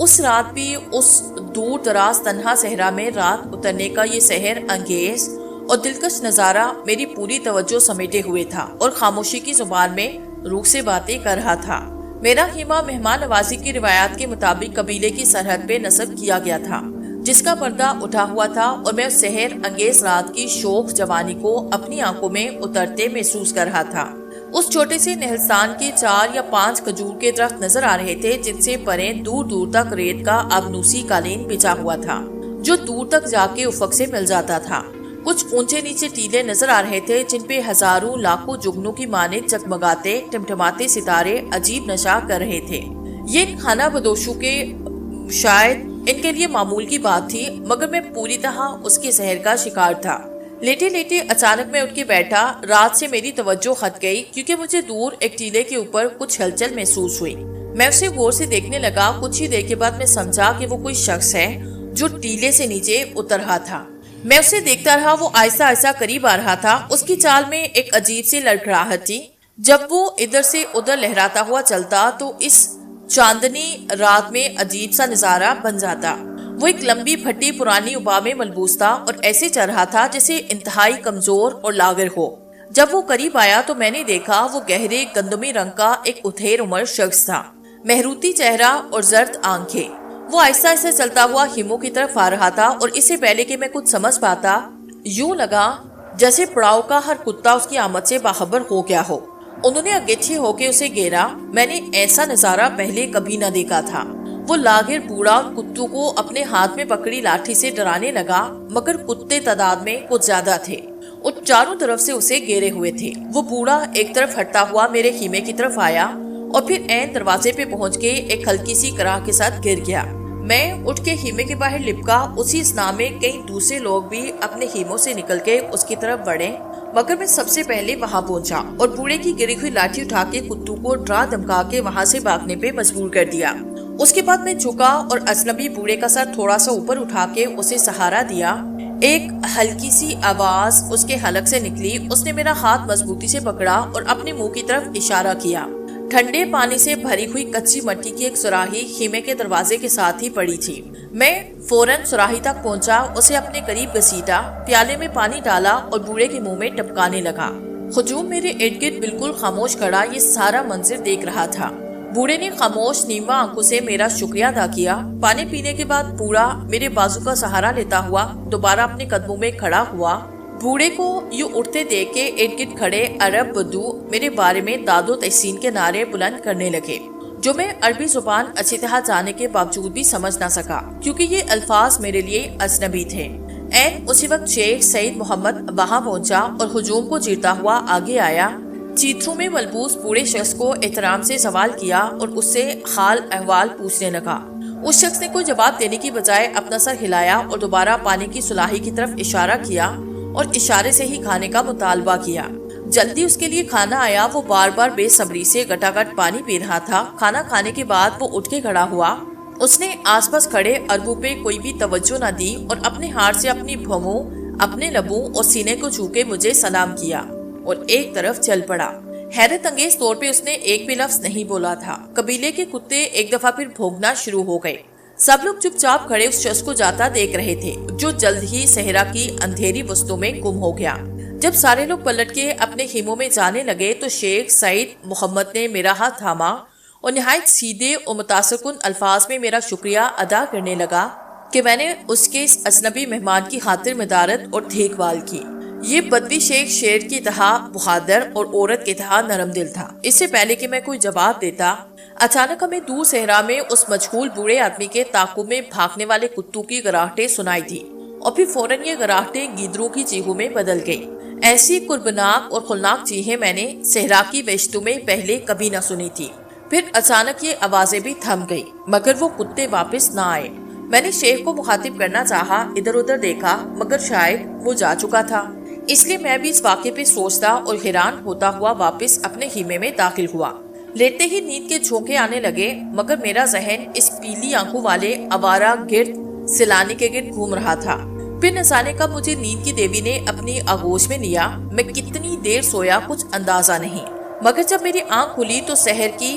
اس رات بھی اس دور دراز تنہا صحرا میں رات اترنے کا یہ سحر انگیز اور دلکش نظارہ میری پوری توجہ سمیٹے ہوئے تھا اور خاموشی کی زبان میں روح سے باتیں کر رہا تھا۔ میرا خیمہ مہمان نوازی کی روایات کے مطابق قبیلے کی سرحد پہ نصب کیا گیا تھا، جس کا پردہ اٹھا ہوا تھا، اور میں اس سحر انگیز رات کی شوخ جوانی کو اپنی آنکھوں میں اترتے محسوس کر رہا تھا۔ اس چھوٹے سے نہلستان کے 4 یا 5 کھجور کے درخت نظر آ رہے تھے، جن سے پرے دور دور تک ریت کا آبنوسی قالین بچھا ہوا تھا، جو دور تک جا کے افق سے مل جاتا تھا۔ کچھ اونچے نیچے ٹیلے نظر آ رہے تھے، جن پہ ہزاروں لاکھوں جگنوں کی مانند چکمگاتے ٹمٹماتے ستارے عجیب نشا کر رہے تھے۔ یہ کھانا بدوشوں کے شاید ان کے لیے معمول کی بات تھی، مگر میں پوری طرح اس کے سحر کا شکار تھا۔ لیٹے لیٹے اچانک میں اٹھ کے بیٹھا۔ رات سے میری توجہ ہٹ گئی، کیونکہ مجھے دور ایک ٹیلے کے اوپر کچھ ہلچل محسوس ہوئی۔ میں اسے غور سے دیکھنے لگا۔ کچھ ہی دیر کے بعد میں سمجھا کہ وہ کوئی شخص ہے جو ٹیلے سے نیچے اتر رہا تھا۔ میں اسے دیکھتا رہا، وہ آہستہ آہستہ قریب آ رہا تھا۔ اس کی چال میں ایک عجیب سی لڑکھڑاہٹ تھی۔ جب وہ ادھر سے ادھر لہراتا ہوا چلتا تو اس چاندنی رات میں عجیب سا نظارہ بن جاتا۔ وہ ایک لمبی پھٹی پرانی ابا میں ملبوس تھا اور ایسے چل رہا تھا جیسے انتہائی کمزور اور لاغر ہو۔ جب وہ قریب آیا تو میں نے دیکھا وہ گہرے گندمی رنگ کا ایک اتھیر عمر شخص تھا، مہروتی چہرہ اور زرد آنکھیں۔ وہ آہستہ آہستہ چلتا ہوا خیموں کی طرف آ رہا تھا، اور اس سے پہلے کہ میں کچھ سمجھ پاتا، یوں لگا جیسے پڑاؤ کا ہر کتا اس کی آمد سے باخبر ہو گیا ہو۔ انہوں نے اگیچھے ہو کے اسے گھیرا۔ میں نے ایسا نظارہ پہلے کبھی نہ دیکھا تھا۔ وہ لاغر بوڑھا کتوں کو اپنے ہاتھ میں پکڑی لاٹھی سے ڈرانے لگا، مگر کتے تعداد میں کچھ زیادہ تھے اور چاروں طرف سے اسے گھیرے ہوئے تھے۔ وہ بوڑھا ایک طرف ہٹتا ہوا میرے خیمے کی طرف آیا اور پھر عین دروازے پہ پہنچ کے ایک ہلکی سی کراہ کے ساتھ گر گیا۔ میں اٹھ کے خیمے کے باہر لپکا۔ اسی اسنا میں کئی دوسرے لوگ بھی اپنے خیموں سے نکل کے اس کی طرف بڑھے، مگر میں سب سے پہلے وہاں پہنچا اور بوڑھے کی گری ہوئی لاٹھی اٹھا کے کتوں کو ڈرا دھمکا کے وہاں سے بھاگنے پہ مجبور کر دیا۔ اس کے بعد میں جھکا اور اجنبی بوڑھے کا سر تھوڑا سا اوپر اٹھا کے اسے سہارا دیا۔ ایک ہلکی سی آواز اس کے حلق سے نکلی۔ اس نے میرا ہاتھ مضبوطی سے پکڑا اور اپنے منہ کی طرف اشارہ کیا۔ ٹھنڈے پانی سے بھری ہوئی کچی مٹی کی ایک سراہی خیمے کے دروازے کے ساتھ ہی پڑی تھی۔ میں فوراً سراہی تک پہنچا، اسے اپنے قریب گھسیٹا، پیالے میں پانی ڈالا اور بوڑھے کے منہ میں ٹپکانے لگا۔ ہجوم میرے ارد گرد بالکل خاموش کھڑا یہ سارا منظر دیکھ رہا تھا۔ بوڑھے نے خاموش نیما آنکھوں سے میرا شکریہ ادا کیا۔ پانی پینے کے بعد بوڑھا میرے بازو کا سہارا لیتا ہوا دوبارہ اپنے قدموں میں کھڑا ہوا۔ بوڑھے کو یوں اٹھتے دیکھ کے ارد گرد کھڑے عرب بدو میرے بارے میں داد و تحسین کے نعرے بلند کرنے لگے، جو میں عربی زبان اچھی طرح جانے کے باوجود بھی سمجھ نہ سکا، کیونکہ یہ الفاظ میرے لیے اجنبی تھے۔ اسی وقت شیخ سعید محمد وہاں پہنچا اور ہجوم کو چیرتا ہوا آگے آیا۔ چیتروں میں ملبوس بوڑھے شخص کو احترام سے سوال کیا اور اس سے حال احوال پوچھنے لگا۔ اس شخص نے کوئی جواب دینے کی بجائے اپنا سر ہلایا اور دوبارہ پانی کی سلاہی کی طرف اشارہ کیا اور اشارے سے ہی کھانے کا مطالبہ کیا۔ جلدی اس کے لیے کھانا آیا۔ وہ بار بار بے صبری سے گٹا گٹ پانی پی رہا تھا۔ کھانا کھانے کے بعد وہ اٹھ کے کھڑا ہوا۔ اس نے آس پاس کھڑے عربوں پہ کوئی بھی توجہ نہ دی اور اپنے ہاتھ سے اپنی بھوموں، اپنے لبوں اور سینے کو چھو کے مجھے سلام کیا اور ایک طرف چل پڑا۔ حیرت انگیز طور پہ اس نے ایک بھی لفظ نہیں بولا تھا۔ قبیلے کے کتے ایک دفعہ پھر بھونکنا شروع ہو گئے۔ سب لوگ چپ چاپ کھڑے اس شخص کو جاتا دیکھ رہے تھے، جو جلد ہی صحرا کی اندھیری وسطوں میں گم ہو گیا۔ جب سارے لوگ پلٹ کے اپنے خیموں میں جانے لگے تو شیخ سعید محمد نے میرا ہاتھ تھاما اور نہایت سیدھے اور متاثر کن الفاظ میں میرا شکریہ ادا کرنے لگا کہ میں نے اس کے اس اجنبی مہمان کی خاطر مدارت اور دیکھ بھال کی۔ یہ بدوی شیخ شیر کی طرح بہادر اور عورت کی طرح نرم دل تھا۔ اس سے پہلے کہ میں کوئی جواب دیتا، اچانک ہمیں دور صحرا میں اس مجہول بوڑھے آدمی کے تعاقب میں بھاگنے والے کتوں کی گراہٹیں سنائی تھی اور پھر فوراً یہ گراہٹیں گیدڑوں کی چیخوں میں بدل گئی۔ ایسی قربناک اور خلناک چیخیں میں نے صحرا کی وحشتوں میں پہلے کبھی نہ سنی تھی۔ پھر اچانک یہ آوازیں بھی تھم گئی، مگر وہ کتے واپس نہ آئے۔ میں نے شیخ کو مخاطب کرنا چاہا، ادھر ادھر دیکھا، مگر شاید وہ جا چکا تھا۔ اس لیے میں بھی اس واقعے پہ سوچتا اور حیران ہوتا ہوا واپس اپنے خیمے میں داخل ہوا۔ لیٹتے ہی نیند کے جھونکے آنے لگے، مگر میرا ذہن اس پیلی آنکھوں والے آوارہ گرد سیلانی کے گرد گھوم رہا تھا۔ پھر نہ جانے کب مجھے نیند کی دیوی نے اپنی آغوش میں لیا۔ میں کتنی دیر سویا کچھ اندازہ نہیں، مگر جب میری آنکھ کھلی تو سحر کی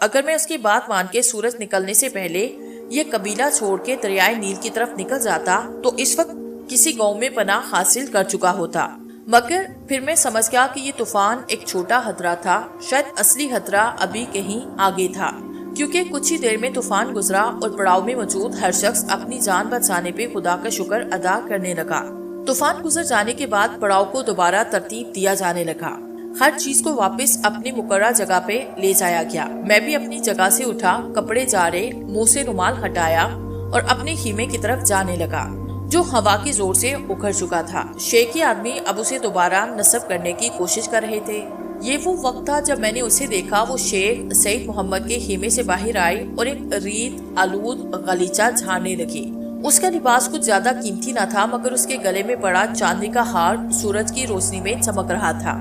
اگر میں اس کی بات مان کے سورج نکلنے سے پہلے یہ قبیلہ چھوڑ کے دریائے نیل کی طرف نکل جاتا تو اس وقت کسی گاؤں میں پناہ حاصل کر چکا ہوتا، مگر پھر میں سمجھ گیا کہ یہ طوفان ایک چھوٹا خطرہ تھا، شاید اصلی خطرہ ابھی کہیں آگے تھا، کیونکہ کچھ ہی دیر میں طوفان گزرا اور پڑاؤ میں موجود ہر شخص اپنی جان بچانے پہ خدا کا شکر ادا کرنے لگا۔ طوفان گزر جانے کے بعد پڑاؤ کو دوبارہ ترتیب دیا جانے لگا، ہر چیز کو واپس اپنی مقررہ جگہ پہ لے جایا گیا۔ میں بھی اپنی جگہ سے اٹھا، کپڑے جارے، منہ سے رومال ہٹایا اور اپنے خیمے کی طرف جانے لگا جو ہوا کی زور سے اکھڑ چکا تھا۔ شیخ کے آدمی اب اسے دوبارہ نصب کرنے کی کوشش کر رہے تھے۔ یہ وہ وقت تھا جب میں نے اسے دیکھا، وہ شیخ سید محمد کے خیمے سے باہر آئی اور ایک ریت آلود غلیچہ جھاڑنے لگی۔ اس کا لباس کچھ زیادہ قیمتی نہ تھا، مگر اس کے گلے میں پڑا چاندی کا ہار سورج کی روشنی میں چمک رہا تھا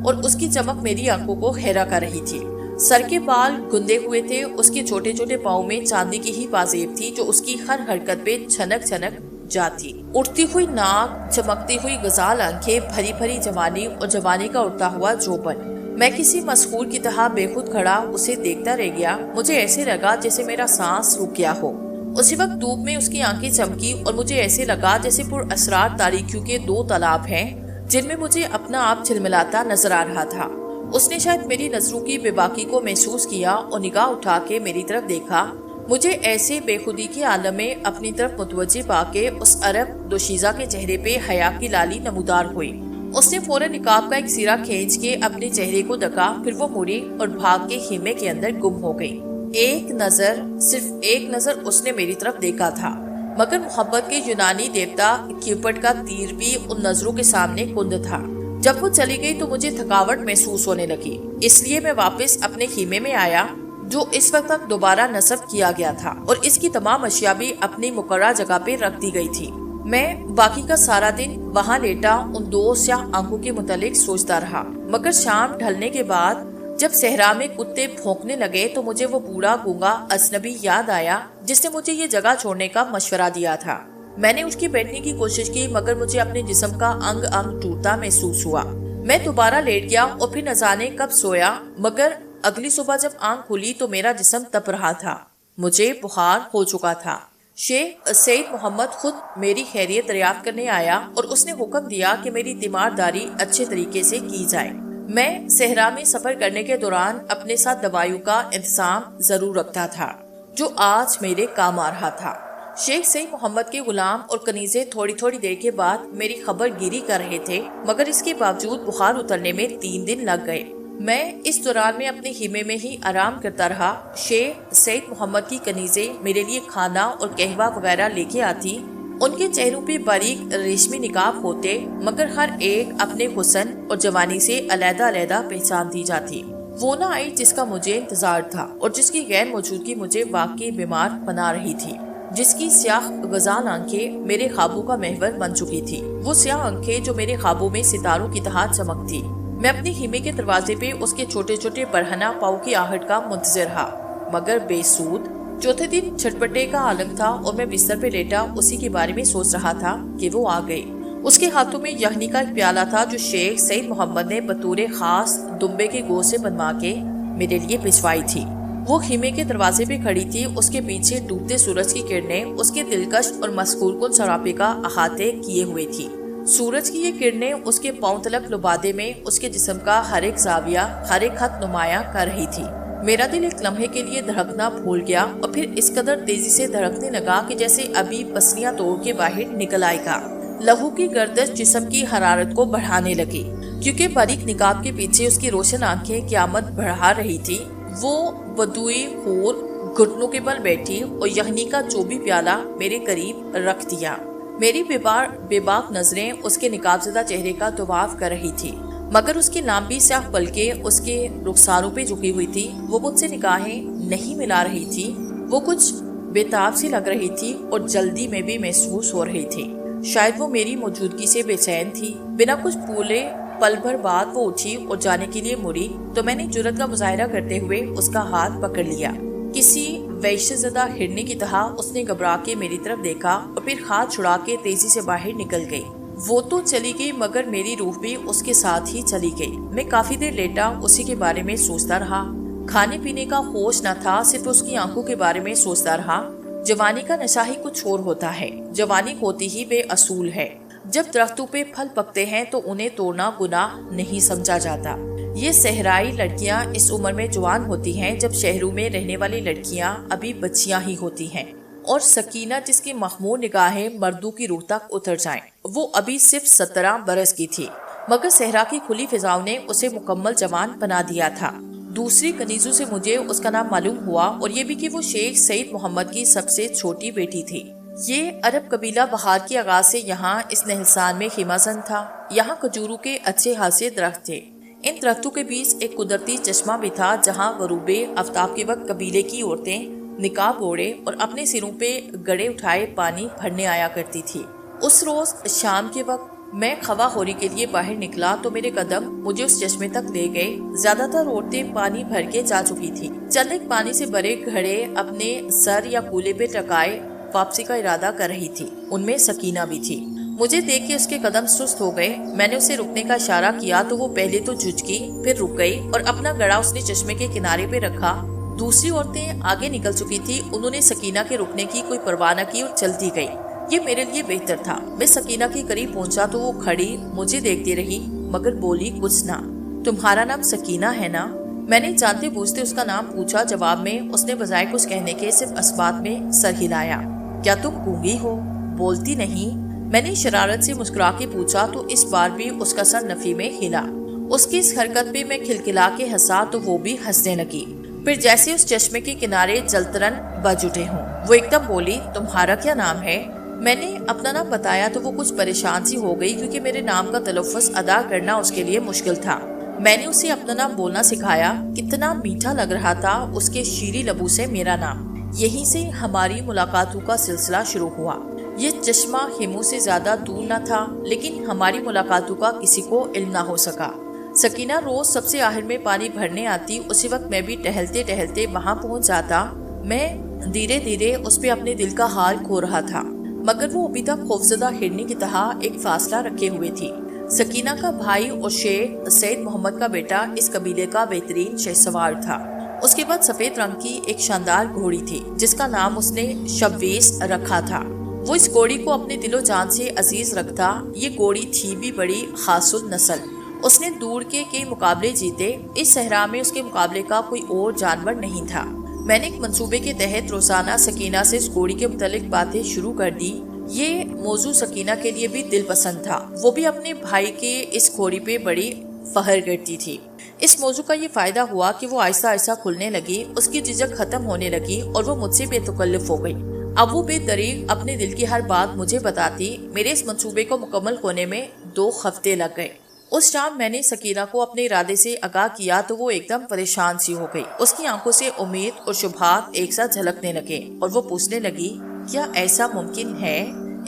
اور اس کی چمک میری آنکھوں کو حیران کر رہی تھی۔ سر کے بال گندے ہوئے تھے، اس کے چھوٹے چھوٹے پاؤں میں چاندی کی ہی پازیب تھی جو اس کی ہر حرکت پہ چھنک چھنک جاتی۔ اٹھتی ہوئی ناک، چمکتی ہوئی غزال آنکھیں، بھری بھری جوانی اور جوانی کا اڑتا ہوا جوبن۔ میں کسی مسحور کی طرح بے خود کھڑا اسے دیکھتا رہ گیا۔ مجھے ایسے لگا جیسے میرا سانس رک گیا ہو۔ اسی وقت دھوپ میں اس کی آنکھیں چمکی اور مجھے ایسے لگا جیسے پر اسرار تاریکیوں کے دو تالاب ہیں جن میں مجھے اپنا آپ جھلملاتا نظر آ رہا تھا۔ اس نے شاید میری نظروں کی بے باکی کو محسوس کیا اور نگاہ اٹھا کے میری طرف دیکھا۔ مجھے ایسے بے خودی کے عالم میں اپنی طرف متوجہ پا کے اس عرب دوشیزہ کے چہرے پہ حیا کی لالی نمودار ہوئی۔ اس نے فوراً نقاب کا ایک سرا کھینچ کے اپنے چہرے کو ڈھکا، پھر وہ مڑی اور بھاگ کے خیمے کے اندر گم ہو گئی۔ ایک نظر، صرف ایک نظر اس نے میری طرف دیکھا تھا، مگر محبت کے یونانی دیوتا کیوپٹ کا تیر بھی ان نظروں کے سامنے کند تھا۔ جب وہ چلی گئی تو مجھے تھکاوٹ محسوس ہونے لگی، اس لیے میں واپس اپنے خیمے میں آیا جو اس وقت تک دوبارہ نصب کیا گیا تھا، اور اس کی تمام اشیاء بھی اپنی مقررہ جگہ پہ رکھ دی گئی تھی۔ میں باقی کا سارا دن وہاں لیٹا ان دو سیاہ آنکھوں کے متعلق سوچتا رہا، مگر شام ڈھلنے کے بعد جب صحرا میں کتے بھونکنے لگے تو مجھے وہ بوڑھا گونگا اجنبی یاد آیا جس نے مجھے یہ جگہ چھوڑنے کا مشورہ دیا تھا۔ میں نے اٹھ کے بیٹھنے کی کوشش کی، مگر مجھے اپنے جسم کا انگ انگ ٹوٹتا محسوس ہوا۔ میں دوبارہ لیٹ گیا اور پھر نہ جانے کب سویا، مگر اگلی صبح جب آنکھ کھلی تو میرا جسم تپ رہا تھا، مجھے بخار ہو چکا تھا۔ شیخ سید محمد خود میری خیریت دریافت کرنے آیا اور اس نے حکم دیا کہ میری تیمارداری اچھے طریقے سے کی جائے۔ میں صحرا میں سفر کرنے کے دوران اپنے ساتھ دوائیوں کا انتظام ضرور رکھتا تھا جو آج میرے کام آ رہا تھا۔ شیخ سید محمد کے غلام اور کنیزے تھوڑی تھوڑی دیر کے بعد میری خبر گیری کر رہے تھے، مگر اس کے باوجود بخار اترنے میں 3 دن لگ گئے۔ میں اس دوران میں اپنے خیمے میں ہی آرام کرتا رہا۔ شیخ سید محمد کی کنیزیں میرے لیے کھانا اور قہوہ وغیرہ لے کے آتی، ان کے چہروں پہ باریک ریشمی نقاب ہوتے، مگر ہر ایک اپنے حسن اور جوانی سے علیحدہ علیحدہ پہچان دی جاتی۔ وہ نہ آئی جس کا مجھے انتظار تھا اور جس کی غیر موجودگی مجھے واقعی بیمار بنا رہی تھی، جس کی سیاہ غزال آنکھیں میرے خوابوں کا محور بن چکی تھی، وہ سیاہ آنکھیں جو میرے خوابوں میں ستاروں کی طرح چمکتی۔ میں اپنے خیمے کے دروازے پہ اس کے چھوٹے چھوٹے برہنہ پاؤں کی آہٹ کا منتظر رہا، مگر بے سود۔ چوتھے دن چھٹپٹے کا عالم تھا اور میں بستر پہ لیٹا اسی کے بارے میں سوچ رہا تھا کہ وہ آ گئی۔ اس کے ہاتھوں میں یخنی کا ایک پیالہ تھا جو شیخ سید محمد نے بطور خاص دمبے کے گوشت سے بنوا کے میرے لیے بھجوائی تھی۔ وہ خیمے کے دروازے پہ کھڑی تھی، اس کے پیچھے ڈوبتے سورج کی کرنیں اس کے دلکش اور مسحور کن سراپے کا احاطے کیے ہوئے تھی۔ سورج کی یہ کرنیں اس کے پاؤں تلک لبادے میں اس کے جسم کا ہر ایک زاویہ، ہر ایک خط نمایاں کر رہی تھی۔ میرا دل ایک لمحے کے لیے دھڑکنا بھول گیا اور پھر اس قدر تیزی سے دھڑکنے لگا کہ جیسے ابھی پسلیاں توڑ کے باہر نکل آئے گا۔ لہو کی گردش جسم کی حرارت کو بڑھانے لگی، کیونکہ باریک نقاب کے پیچھے اس کی روشن آنکھیں قیامت بڑھا رہی تھی۔ وہ بدوئی حور گھٹنوں کے بل بیٹھی اور یخنی کا چوبی پیالہ میرے قریب رکھ دیا۔ میری بے باک نظریں اس کے نقاب زدہ چہرے کا طواف کر رہی تھی، مگر اس کی لمبی سیاہ پلکیں اس کے رخساروں پہ جھکی ہوئی تھی۔ وہ مجھ سے نگاہیں نہیں ملا رہی تھی، وہ کچھ بے تاب سی لگ رہی تھی اور جلدی میں بھی محسوس ہو رہی تھی۔ شاید وہ میری موجودگی سے بے چین تھی۔ بنا کچھ بولے پل بھر بعد وہ اٹھی اور جانے کے لیے مڑی تو میں نے جرأت کا مظاہرہ کرتے ہوئے اس کا ہاتھ پکڑ لیا۔ کسی وحشت زدہ ہرنی کی طرح اس نے گھبرا کے میری طرف دیکھا اور پھر ہاتھ چھڑا کے تیزی سے باہر نکل گئی۔ وہ تو چلی گئی مگر میری روح بھی اس کے ساتھ ہی چلی گئی۔ میں کافی دیر لیٹا اسی کے بارے میں سوچتا رہا۔ کھانے پینے کا ہوش نہ تھا، صرف اس کی آنکھوں کے بارے میں سوچتا رہا۔ جوانی کا نشہ ہی کچھ اور ہوتا ہے، جوانی ہوتی ہی بے اصول ہے۔ جب درختوں پہ پھل پکتے ہیں تو انہیں توڑنا گناہ نہیں سمجھا جاتا۔ یہ صحرائی لڑکیاں اس عمر میں جوان ہوتی ہیں جب شہروں میں رہنے والی لڑکیاں ابھی بچیاں ہی ہوتی ہیں، اور سکینہ جس کی مخمور نگاہیں مردوں کی روح تک اتر جائیں، وہ ابھی صرف 17 برس کی تھی، مگر صحرا کی کھلی فضاؤں نے اسے مکمل جوان بنا دیا تھا۔ دوسری کنیزوں سے مجھے اس کا نام معلوم ہوا، اور یہ بھی کہ وہ شیخ سید محمد کی سب سے چھوٹی بیٹی تھی۔ یہ عرب قبیلہ بہار کے آغاز سے یہاں اس نہلستان میں خیمہ زن تھا۔ یہاں کھجوروں کے اچھے خاصے درخت تھے۔ ان درختوں کے بیچ ایک قدرتی چشمہ بھی تھا جہاں غروب آفتاب کے وقت قبیلے کی عورتیں نقاب اوڑھے اور اپنے سروں پہ گڑے اٹھائے پانی بھرنے آیا کرتی تھی۔ اس روز شام کے وقت میں خوا خوری کے لیے باہر نکلا تو میرے قدم مجھے اس چشمے تک لے گئے۔ زیادہ تر عورتیں پانی بھر کے جا چکی تھی۔ چند ایک پانی سے بھرے گھڑے اپنے سر یا کولے پہ ٹکائے واپسی کا ارادہ کر رہی تھی۔ ان میں سکینہ بھی تھی۔ مجھے دیکھ کے اس کے قدم سست ہو گئے۔ میں نے اسے رکنے کا اشارہ کیا تو وہ پہلے تو جھجکی، پھر رک گئی اور اپنا گڑا اس نے چشمے کے کنارے پہ رکھا۔ دوسری عورتیں آگے نکل چکی تھی، انہوں نے سکینہ کے رکنے کی کوئی پرواہ نہ کی اور چلتی گئی۔ یہ میرے لیے بہتر تھا۔ میں سکینہ کے قریب پہنچا تو وہ کھڑی مجھے دیکھتی رہی مگر بولی کچھ نہ۔ تمہارا نام سکینہ ہے نا؟ میں نے جانتے بوجھتے اس کا نام پوچھا۔ جواب میں اس نے بجائے کچھ کہنے کے صرف اسبات میں سر ہلایا۔ کیا تم گونگی ہو؟ بولتی نہیں؟ میں نے شرارت سے مسکرا کے پوچھا تو اس بار بھی اس کا سر نفی میں ہلا۔ اس کی اس حرکت پہ میں کھلکھلا کے ہنسا تو وہ بھی ہنسنے لگی۔ پھر جیسے اس چشمے کے کنارے جلترن بج اٹھے ہوں، وہ ایک دم بولی تمہارا کیا نام ہے؟ میں نے اپنا نام بتایا تو وہ کچھ پریشان سی ہو گئی کیونکہ میرے نام کا تلفظ ادا کرنا اس کے لیے مشکل تھا۔ میں نے اسے اپنا نام بولنا سکھایا۔ کتنا میٹھا لگ رہا تھا اس کے شیریں لبوں سے میرا نام۔ یہیں سے ہماری ملاقاتوں کا سلسلہ شروع ہوا۔ یہ چشمہ خیموں سے زیادہ دور نہ تھا، لیکن ہماری ملاقاتوں کا کسی کو علم نہ ہو سکا۔ سکینہ روز سب سے آخر میں پانی بھرنے آتی، اسی وقت میں بھی ٹہلتے ٹہلتے وہاں پہنچ جاتا۔ میں دھیرے دھیرے اس پہ اپنے دل کا حال کھو رہا تھا، مگر وہ ابھی تک خوفزدہ ہرنی کی طرح ایک فاصلہ رکھے ہوئے تھی۔ سکینہ کا بھائی اور شیخ سید محمد کا بیٹا اس قبیلے کا بہترین شہسوار تھا۔ اس کے بعد سفید رنگ کی ایک شاندار گھوڑی تھی جس کا نام اس نے شبویز رکھا تھا۔ وہ اس گھوڑی کو اپنے دل و جان سے عزیز رکھتا۔ یہ گھوڑی تھی بھی بڑی خاص النسل۔ اس نے دور کے کئی مقابلے جیتے۔ اس صحرا میں اس کے مقابلے کا کوئی اور جانور نہیں تھا۔ میں نے ایک منصوبے کے تحت روزانہ سکینہ سے اس گھوڑی کے متعلق باتیں شروع کر دی۔ یہ موضوع سکینہ کے لیے بھی دل پسند تھا۔ وہ بھی اپنے بھائی کے اس گھوڑی پہ بڑی فخر کرتی تھی۔ اس موضوع کا یہ فائدہ ہوا کہ وہ آہستہ آہستہ کھلنے لگی، اس کی جھجک ختم ہونے لگی اور وہ مجھ سے بے تکلف ہو گئی۔ اب وہ بے دریغ اپنے دل کی ہر بات مجھے بتاتی۔ میرے اس منصوبے کو مکمل ہونے میں 2 ہفتے لگ گئے۔ اس شام میں نے سکینہ کو اپنے ارادے سے آگاہ کیا تو وہ ایک دم پریشان سی ہو گئی۔ اس کی آنکھوں سے امید اور شبہات ایک ساتھ جھلکنے لگے اور وہ پوچھنے لگی کیا ایسا ممکن ہے؟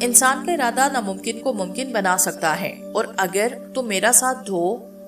انسان کا ارادہ ناممکن کو ممکن بنا سکتا ہے، اور اگر تم میرا ساتھ دو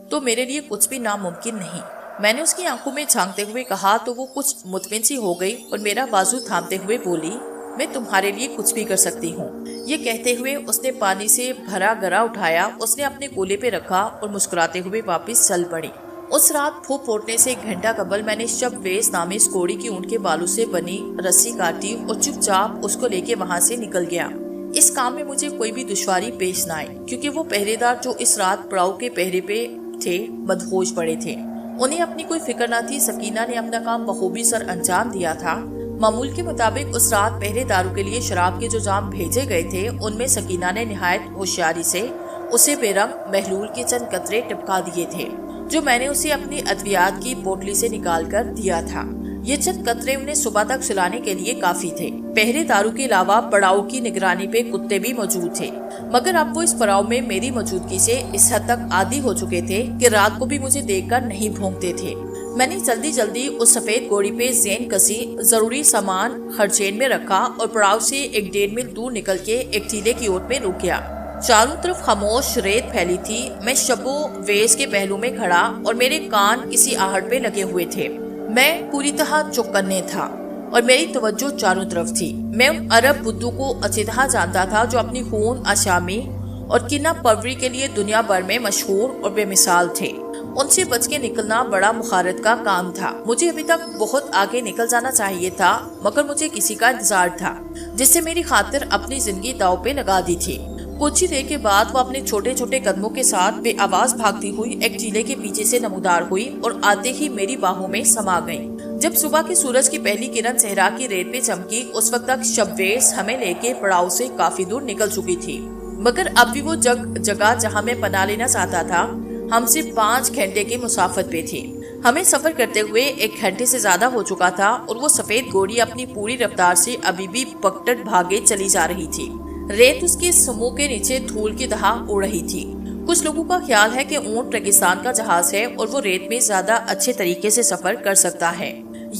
تو میرے لیے کچھ بھی ناممکن نہیں۔ میں نے اس کی آنکھوں میں جھانکتے ہوئے کہا تو وہ کچھ مطمئن سی ہو گئی اور میرا بازو تھامتے ہوئے بولی میں تمہارے لیے کچھ بھی کر سکتی ہوں۔ یہ کہتے ہوئے اس نے پانی سے بھرا گرا اٹھایا، اس نے اپنے کولے پہ رکھا اور مسکراتے ہوئے واپس چل پڑی۔ اس رات پھوپ پھوٹنے سے 1 گھنٹہ قبل میں نے شبویز نامی اس گھوڑی کی اونٹ کے بالوں سے بنی رسی کاٹی اور چپ چاپ اس کو لے کے وہاں سے نکل گیا۔ اس کام میں مجھے کوئی بھی دشواری پیش نہ آئی کیونکہ وہ پہرے دار جو اس رات پڑاؤ کے پہرے پہ تھے مدہوش پڑے تھے۔ انہیں اپنی کوئی فکر نہ تھی۔ سکینہ نے اپنا کام بخوبی سر انجام دیا تھا۔ معمول کے مطابق اس رات پہرے داروں کے لیے شراب کے جو جام بھیجے گئے تھے ان میں سکینہ نے نہایت ہوشیاری سے اسے بے رنگ محلول کے چند قطرے ٹپکا دیے تھے جو میں نے اسے اپنی ادویات کی بوتلی سے نکال کر دیا تھا۔ یہ چند قطرے انہیں صبح تک سلانے کے لیے کافی تھے۔ پہرے داروں کے علاوہ پڑاؤ کی نگرانی پہ کتے بھی موجود تھے، مگر اب وہ اس پڑاؤ میں میری موجودگی سے اس حد تک عادی ہو چکے تھے کہ رات کو بھی مجھے دیکھ کر نہیں بھونکتے تھے۔ میں نے جلدی جلدی اس سفید گھوڑی پہ زین کسی ضروری سامان خرچین میں رکھا اور پڑاؤ سے 1.5 میل دور نکل کے ایک ٹیلے کی اوٹ میں رک گیا۔ چاروں طرف خاموش ریت پھیلی تھی۔ میں شبو ویز کے پہلو میں کھڑا اور میرے کان کسی آہٹ پہ لگے ہوئے تھے۔ میں پوری طرح چوکنے تھا اور میری توجہ چاروں طرف تھی۔ میں ان عرب بدھوں کو اچھی طرح جانتا تھا جو اپنی خون آشامی اور کنہ پروری کے لیے دنیا بھر میں مشہور اور بے مثال تھے۔ ان سے بچ کے نکلنا بڑا مخارت کا کام تھا۔ مجھے ابھی تک بہت آگے نکل جانا چاہیے تھا، مگر مجھے کسی کا انتظار تھا جس سے میری خاطر اپنی زندگی داؤ پہ لگا دی تھی۔ کچھ ہی دیر کے بعد وہ اپنے چھوٹے چھوٹے قدموں کے ساتھ بے آواز بھاگتی ہوئی ایک ٹیلے کے پیچھے سے نمودار ہوئی اور آتے ہی میری باہوں میں سما گئی۔ جب صبح کے سورج کی پہلی کرن صحرا کی ریت پہ چمکی، اس وقت تک شبویز ہمیں لے کے پڑاؤ سے کافی دور نکل چکی تھی، مگر اب بھی وہ جگہ جہاں میں پناہ لینا چاہتا تھا ہم سے 5 گھنٹے کی مسافت پہ تھی۔ ہمیں سفر کرتے ہوئے 1 گھنٹے سے زیادہ ہو چکا تھا اور وہ سفید گھوڑی اپنی پوری رفتار سے ابھی بھی پکٹٹ بھاگے چلی جا رہی تھی۔ ریت اس کے سمو کے نیچے دھول کی طرح اڑ رہی تھی۔ کچھ لوگوں کا خیال ہے کہ اونٹ ریگستان کا جہاز ہے اور وہ ریت میں زیادہ اچھے طریقے سے سفر کر سکتا ہے۔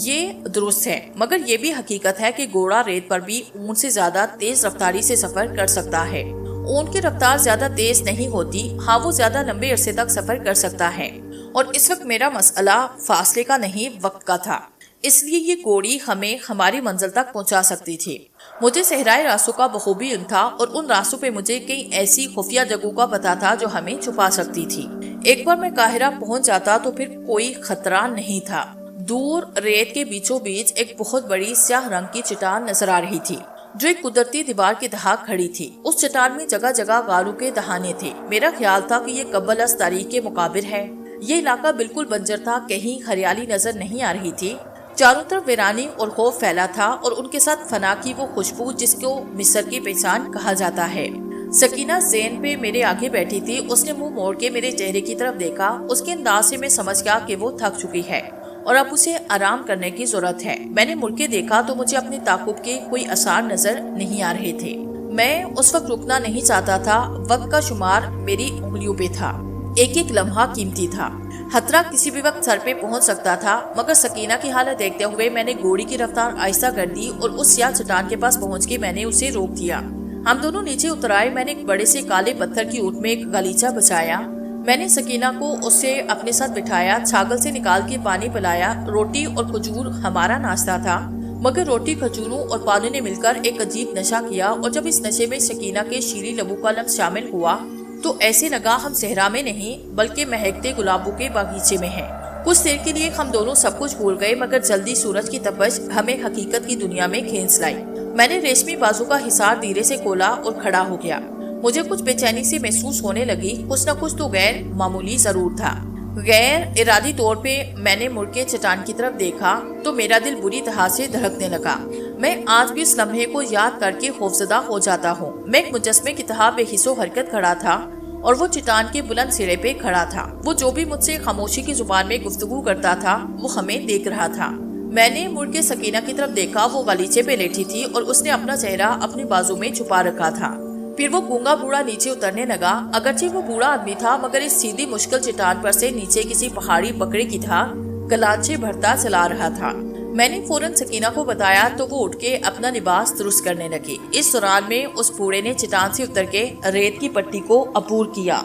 یہ درست ہے، مگر یہ بھی حقیقت ہے کہ گھوڑا ریت پر بھی اونٹ سے زیادہ تیز رفتاری سے سفر کر سکتا ہے۔ اونٹ کی رفتار زیادہ تیز نہیں ہوتی، ہاں وہ زیادہ لمبے عرصے تک سفر کر سکتا ہے، اور اس وقت میرا مسئلہ فاصلے کا نہیں وقت کا تھا، اس لیے یہ گھوڑی ہمیں ہماری منزل تک پہنچا سکتی تھی۔ مجھے صحرائی راستوں کا بخوبی علم تھا اور ان راستوں پہ مجھے کئی ایسی خفیہ جگہوں کا پتہ تھا جو ہمیں چھپا سکتی تھی۔ ایک بار میں قاہرہ پہنچ جاتا تو پھر کوئی خطرہ نہیں تھا۔ دور ریت کے بیچوں بیچ ایک بہت بڑی سیاہ رنگ کی چٹان نظر آ رہی تھی جو ایک قدرتی دیوار کی طرح کھڑی تھی۔ اس چٹان میں جگہ جگہ غاروں کے دہانے تھے۔ میرا خیال تھا کہ یہ قبل از تاریخ کے مقابر ہے۔ یہ علاقہ بالکل بنجر تھا، کہیں ہریالی نظر نہیں آ رہی تھی۔ چاروں طرف ویرانی اور خوف پھیلا تھا اور ان کے ساتھ فنا کی وہ خوشبو جس کو مصر کی پہچان کہا جاتا ہے۔ سکینہ زین پہ میرے آگے بیٹھی تھی۔ اس نے منہ موڑ کے میرے چہرے کی طرف دیکھا۔ اس کے انداز سے میں سمجھ گیا کہ وہ تھک چکی ہے اور اب اسے آرام کرنے کی ضرورت ہے۔ میں نے مڑ کے دیکھا تو مجھے اپنے تعاقب کے کوئی آثار نظر نہیں آ رہے تھے۔ میں اس وقت رکنا نہیں چاہتا تھا۔ وقت کا شمار میری انگلیوں پہ تھا، ایک ایک لمحہ قیمتی تھا۔ خطرہ کسی بھی وقت سر پہ پہنچ سکتا تھا، مگر سکینہ کی حالت دیکھتے ہوئے میں نے گھوڑی کی رفتار آہستہ کر دی اور اس سیاہ چٹان کے پاس پہنچ کے میں نے اسے روک دیا۔ ہم دونوں نیچے اتر آئے۔ میں نے ایک بڑے سے کالے پتھر کی اونٹ میں ایک گلیچہ بچایا۔ میں نے سکینہ کو اس سے اپنے ساتھ بٹھایا، چھاگل سے نکال کے پانی پلایا۔ روٹی اور کھجور ہمارا ناشتہ تھا، مگر روٹی، کھجوروں اور پانی نے مل کر ایک عجیب نشہ کیا، اور جب اس نشے میں سکینہ کے شیریں لبوں کا لمس شامل ہوا تو ایسے لگا ہم صحرا میں نہیں بلکہ مہکتے گلابوں کے باغیچے میں ہیں۔ کچھ دیر کے لیے ہم دونوں سب کچھ بھول گئے، مگر جلدی سورج کی تپش ہمیں حقیقت کی دنیا میں کھینچ لائی۔ میں نے ریشمی بازو کا حصار دھیرے سے کھولا اور کھڑا ہو گیا۔ مجھے کچھ بے چینی سے محسوس ہونے لگی، کچھ نہ کچھ تو غیر معمولی ضرور تھا۔ غیر ارادی طور پہ میں نے مڑ کے چٹان کی طرف دیکھا تو میرا دل بری طرح سے دھڑکنے لگا۔ میں آج بھی اس لمحے کو یاد کر کے خوفزدہ ہو جاتا ہوں۔ میں ایک مجسمے کی طرح بے حس و حرکت کھڑا تھا اور وہ چٹان کے بلند سرے پہ کھڑا تھا۔ وہ جو بھی مجھ سے خاموشی کی زبان میں گفتگو کرتا تھا وہ ہمیں دیکھ رہا تھا۔ میں نے مڑ کے سکینہ کی طرف دیکھا، وہ غلیچے پہ لیٹی تھی اور اس نے اپنا چہرہ اپنے بازو میں چھپا رکھا تھا۔ پھر وہ گونگا بوڑھا نیچے اترنے لگا۔ اگرچہ وہ بوڑھا آدمی تھا، مگر اس سیدھی مشکل چٹان پر سے نیچے کسی پہاڑی بکرے کی طرح گلانچے بھرتا چلا رہا تھا۔ میں نے فوراً سکینہ کو بتایا تو وہ اٹھ کے اپنا لباس درست کرنے لگی۔ اس دوران میں اس بوڑھے نے چٹان سے اتر کے ریت کی پٹی کو عبور کیا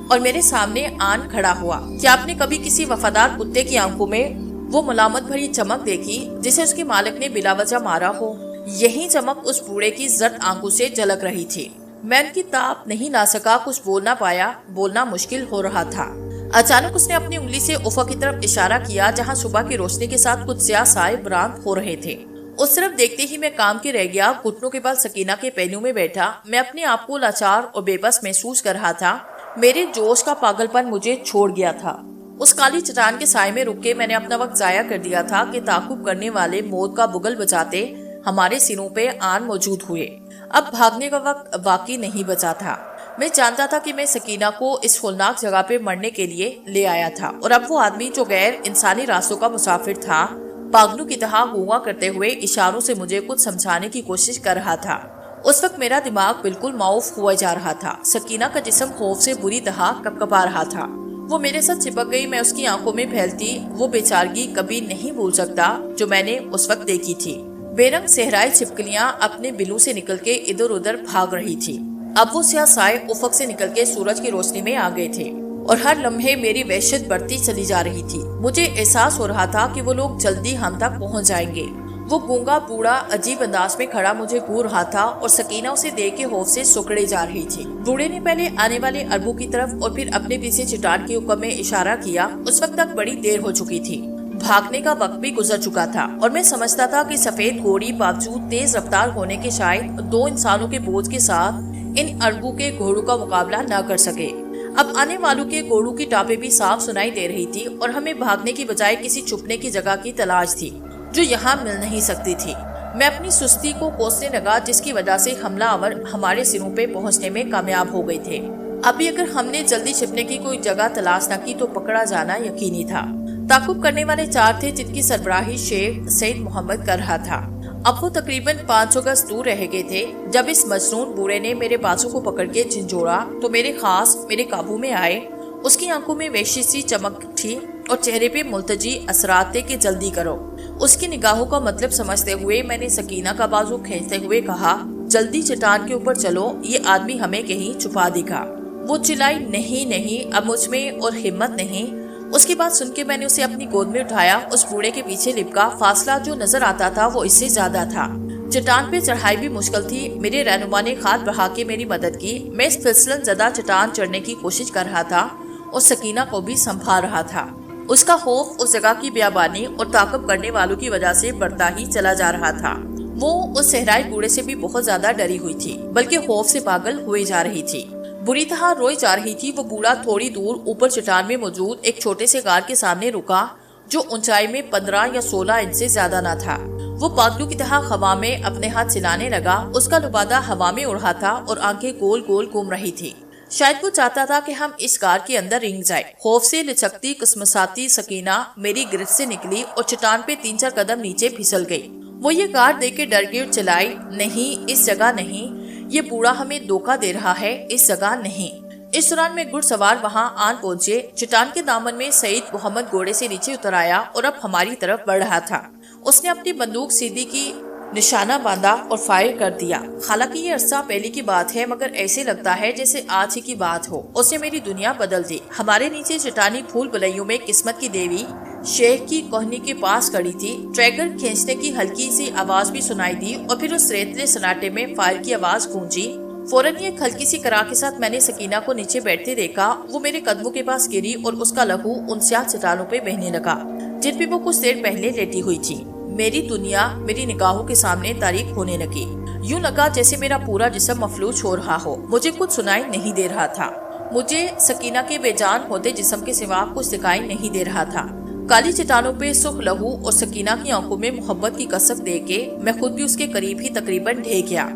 اور میرے سامنے آن کھڑا ہوا۔ کیا آپ نے کبھی کسی وفادار کتے کی آنکھوں میں وہ ملامت بھری چمک دیکھی جسے اس کے مالک نے بلا وجہ مارا ہو؟ یہی چمک اس بوڑھے کی زرد آنکھوں سے جھلک رہی تھی۔ میں ان کی تاب نہیں لا سکا، کچھ بول نہ پایا، بولنا مشکل ہو رہا تھا۔ اچانک اس نے اپنی انگلی سے افق کی طرف اشارہ کیا جہاں صبح کی روشنی کے ساتھ کچھ سیاہ سائے برآمد ہو رہے تھے۔ اس طرف دیکھتے ہی میں کام کے رہ گیا، گھٹنوں کے بل سکینہ کے پہلو میں بیٹھا۔ میں اپنے آپ کو لاچار اور بے بس محسوس کر رہا تھا۔ میرے جوش کا پاگل پن مجھے چھوڑ گیا تھا۔ اس کالی چٹان کے سائے میں رک کے میں نے اپنا وقت ضائع کر دیا تھا کہ تعاقب کرنے والے موت کا بگل بجاتے ہمارے سروں پہ آن موجود ہوئے۔ اب بھاگنے کا وقت باقی نہیں بچا تھا۔ میں جانتا تھا کہ میں سکینہ کو اس ہولناک جگہ پہ مرنے کے لیے لے آیا تھا، اور اب وہ آدمی جو غیر انسانی راستوں کا مسافر تھا پاگلوں کی طرح گونگا کرتے ہوئے اشاروں سے مجھے کچھ سمجھانے کی کوشش کر رہا تھا۔ اس وقت میرا دماغ بالکل معاف ہوا جا رہا تھا۔ سکینہ کا جسم خوف سے بری طرح کپکپا رہا تھا۔ وہ میرے ساتھ چپک گئی۔ میں اس کی آنکھوں میں پھیلتی وہ بیچارگی کبھی نہیں بھول سکتا جو میں نے اس وقت دیکھی تھی۔ بے رنگ صحرائی چھپکلیاں اپنے بلوں سے نکل کے ادھر ادھر بھاگ رہی تھی۔ اب وہ سیاہ سائے افق سے نکل کے سورج کی روشنی میں آ گئے تھے اور ہر لمحے میری وحشت بڑھتی چلی جا رہی تھی۔ مجھے احساس ہو رہا تھا کہ وہ لوگ جلدی ہم تک پہنچ جائیں گے۔ وہ گونگا بوڑھا عجیب انداز میں کھڑا مجھے گھور رہا تھا اور سکینہ اسے دیکھ کے خوف سے سکڑے جا رہی تھی۔ بوڑھے نے پہلے آنے والے اربوں کی طرف اور پھر اپنے پیچھے چٹان کے حکم میں اشارہ کیا۔ اس وقت تک بڑی دیر ہو چکی تھی، بھاگنے کا وقت بھی گزر چکا تھا اور میں سمجھتا تھا کہ سفید گھوڑی باوجود تیز رفتار ہونے کے شاید 2 انسانوں کے بوجھ کے ساتھ ان اربوں کے گھوڑوں کا مقابلہ نہ کر سکے۔ اب آنے والوں کے گھوڑوں کی ٹاپیں بھی صاف سنائی دے رہی تھی اور ہمیں بھاگنے کی بجائے کسی چھپنے کی جگہ کی تلاش تھی جو یہاں مل نہیں سکتی تھی۔ میں اپنی سستی کو کوسنے لگا جس کی وجہ سے حملہ آور ہمارے سروں پہ پہنچنے میں کامیاب ہو گئی تھے۔ ابھی اگر ہم نے جلدی چھپنے کی کوئی جگہ تلاش نہ کی تو پکڑا جانا یقینی تھا۔ تعاقب کرنے والے 4 تھے جن کی سربراہی شیخ سید محمد کر رہا تھا۔ اب وہ تقریباً 500 گز دور رہ گئے تھے جب اس مجنون بوڑھے نے میرے بازو کو پکڑ کے جھنجھوڑا تو میرے خاص میرے قابو میں آئے۔ اس کی آنکھوں میں وحشی سی چمک تھی اور چہرے پہ ملتجی اثرات تھے کہ جلدی کرو۔ اس کی نگاہوں کا مطلب سمجھتے ہوئے میں نے سکینہ کا بازو کھینچتے ہوئے کہا، جلدی چٹان کے اوپر چلو، یہ آدمی ہمیں کہیں چھپا دے گا۔ وہ چلائی، نہیں اب مجھ میں اور ہمت نہیں۔ اس کی بات سن کے میں نے اسے اپنی گود میں اٹھایا۔ اس بوڑھے کے پیچھے لپکا۔ فاصلہ جو نظر آتا تھا وہ اس سے زیادہ تھا۔ چٹان پہ چڑھائی بھی مشکل تھی۔ میرے رہنما نے ہاتھ بڑھا کے میری مدد کی۔ میں اس پھسلن زدہ چٹان چڑھنے کی کوشش کر رہا تھا اور سکینہ کو بھی سنبھال رہا تھا۔ اس کا خوف اس جگہ کی بیابانی اور تعاقب کرنے والوں کی وجہ سے بڑھتا ہی چلا جا رہا تھا۔ وہ اس صحرائی بوڑھے سے بھی بہت زیادہ ڈری ہوئی تھی، بلکہ خوف سے پاگل ہوئے جا رہی تھی، بری طرح روئی جا رہی تھی۔ وہ بوڑھا تھوڑی دور اوپر چٹان میں موجود ایک چھوٹے سے غار کے سامنے رکا جو اونچائی میں 15 یا 16 انچ سے زیادہ نہ تھا۔ وہ پاگلوں کی طرح ہوا میں اپنے ہاتھ چلانے لگا۔ اس کا لبادہ ہوا میں اڑ رہا تھا اور آنکھیں گول گول گھوم رہی تھی۔ شاید وہ چاہتا تھا کہ ہم اس غار کے اندر رنگ جائے۔ خوف سے لچکتی قسمساتی سکینہ میری گرفت سے نکلی اور چٹان پہ 3-4 قدم نیچے پھسل گئی۔ وہ یہ غار دیکھ کے ڈر کے چلائی، نہیں اس جگہ نہیں، یہ بوڑھا ہمیں دھوکہ دے رہا ہے، اس جگہ نہیں۔ اس دوران میں گھڑ سوار وہاں آن پہنچے۔ چٹان کے دامن میں سید محمد گھوڑے سے نیچے اتر آیا اور اب ہماری طرف بڑھ رہا تھا۔ اس نے اپنی بندوق سیدھی کی، نشانہ باندھا اور فائر کر دیا۔ حالانکہ یہ عرصہ پہلے کی بات ہے مگر ایسے لگتا ہے جیسے آج ہی کی بات ہو۔ اس نے میری دنیا بدل دی۔ ہمارے نیچے چٹانی پھول بلیوں میں قسمت کی دیوی شیخ کی کوہنی کے پاس کھڑی تھی۔ ٹریگر کھینچنے کی ہلکی سی آواز بھی سنائی دی اور پھر اس ریتلے سناٹے میں فائر کی آواز گونجی۔ فوراً ایک ہلکی سی کراہ کے ساتھ میں نے سکینہ کو نیچے بیٹھتے دیکھا۔ وہ میرے قدموں کے پاس گری اور اس کا لہو ان سیاہ چٹانوں پہ بہنے لگا جن پہ وہ کچھ دیر پہلے لیٹی ہوئی تھی۔ میری دنیا میری نگاہوں کے سامنے تاریک ہونے لگی۔ یوں لگا جیسے میرا پورا جسم مفلوج ہو رہا ہو۔ مجھے کچھ سنائی نہیں دے رہا تھا۔ مجھے سکینہ کے بے جان ہوتے جسم کے سوا کچھ دکھائی نہیں دے رہا تھا۔ کالی چٹانوں پہ سرخ لہو اور سکینہ کی آنکھوں میں محبت کی کسک دے کے میں خود بھی اس کے قریب ہی تقریباً ڈھے گیا۔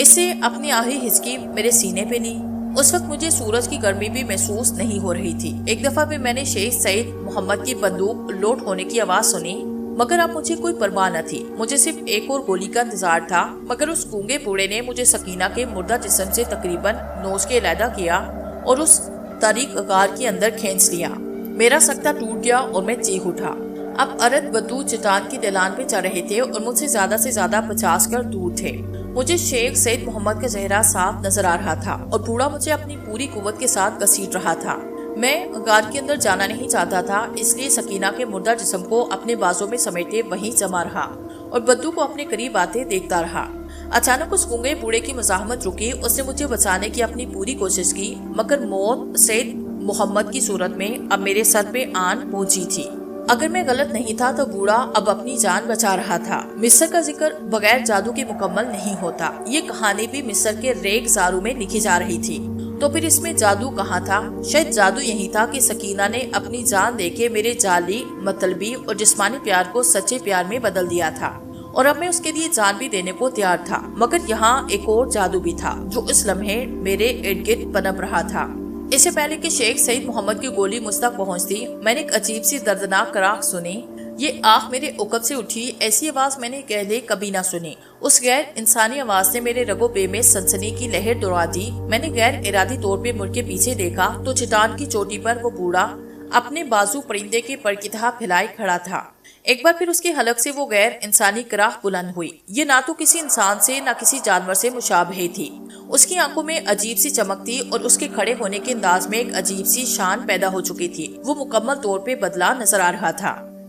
اسے اپنی آہی ہچکی میرے سینے پہ لی۔ اس وقت مجھے سورج کی گرمی بھی محسوس نہیں ہو رہی تھی۔ ایک دفعہ بھی میں نے شیخ سید محمد کی بندوق لوڈ ہونے کی آواز سنی مگر اب مجھے کوئی پرواہ نہ تھی۔ مجھے صرف ایک اور گولی کا انتظار تھا مگر اس گونگے بوڑھے نے مجھے سکینہ کے مردہ جسم سے تقریباً نوچ کے علیحدہ کیا اور اس تاریک غار کے اندر کھینچ لیا۔ میرا سکتہ ٹوٹ گیا اور میں چیخ اٹھا۔ اب ارد بدو چٹان کی ڈھلان پہ چڑھ رہے تھے اور مجھ سے زیادہ 50 گز دور تھے۔ مجھے شیخ سید محمد کا چہرہ صاف نظر آ رہا تھا اور بوڑھا مجھے اپنی پوری قوت کے ساتھ گھسیٹ رہا تھا۔ میں غار کے اندر جانا نہیں چاہتا تھا، اس لیے سکینہ کے مردہ جسم کو اپنے بازوں میں سمیٹے وہیں جمع رہا اور بدو کو اپنے قریب آتے دیکھتا رہا۔ اچانک اس گونگے بوڑھے کی مزاحمت رکی۔ اس نے مجھے بچانے کی اپنی پوری کوشش کی مگر موت سید محمد کی صورت میں اب میرے سر پہ آن پہنچی تھی۔ اگر میں غلط نہیں تھا تو بوڑھا اب اپنی جان بچا رہا تھا۔ مصر کا ذکر بغیر جادو کے مکمل نہیں ہوتا۔ یہ کہانی بھی مصر کے ریگ زاروں میں لکھی جا رہی تھی، تو پھر اس میں جادو کہاں تھا؟ شاید جادو یہی تھا کہ سکینہ نے اپنی جان دے کے میرے جعلی مطلبی اور جسمانی پیار کو سچے پیار میں بدل دیا تھا اور اب میں اس کے لیے جان بھی دینے کو تیار تھا۔ مگر یہاں ایک اور جادو بھی تھا جو اس لمحے میرے ارد گرد پنپ رہا تھا۔ اس سے پہلے کہ شیخ سید محمد کی گولی مجھ تک پہنچتی میں نے ایک عجیب سی دردناک کراہ سنی۔ یہ آنکھ میرے عقب سے اٹھی۔ ایسی آواز میں نے پہلے کبھی نہ سنی۔ اس غیر انسانی آواز نے میرے رگو بے میں سنسنی کی لہر دوڑا دی۔ میں نے غیر ارادی طور پہ مڑ کے پیچھے دیکھا تو چٹان کی چوٹی پر وہ بوڑھا اپنے بازو پرندے کے پر کی طرح پھیلائے کھڑا تھا۔ ایک بار پھر اس کے حلق سے وہ غیر انسانی کراہ بلند ہوئی۔ یہ نہ تو کسی انسان سے نہ کسی جانور سے مشابہ تھی۔ اس کی آنکھوں میں عجیب سی چمک تھی اور اس کے کھڑے ہونے کے انداز میں ایک عجیب سی شان پیدا ہو چکی تھی۔ وہ مکمل طور پہ بدلا نظر آ رہا تھا۔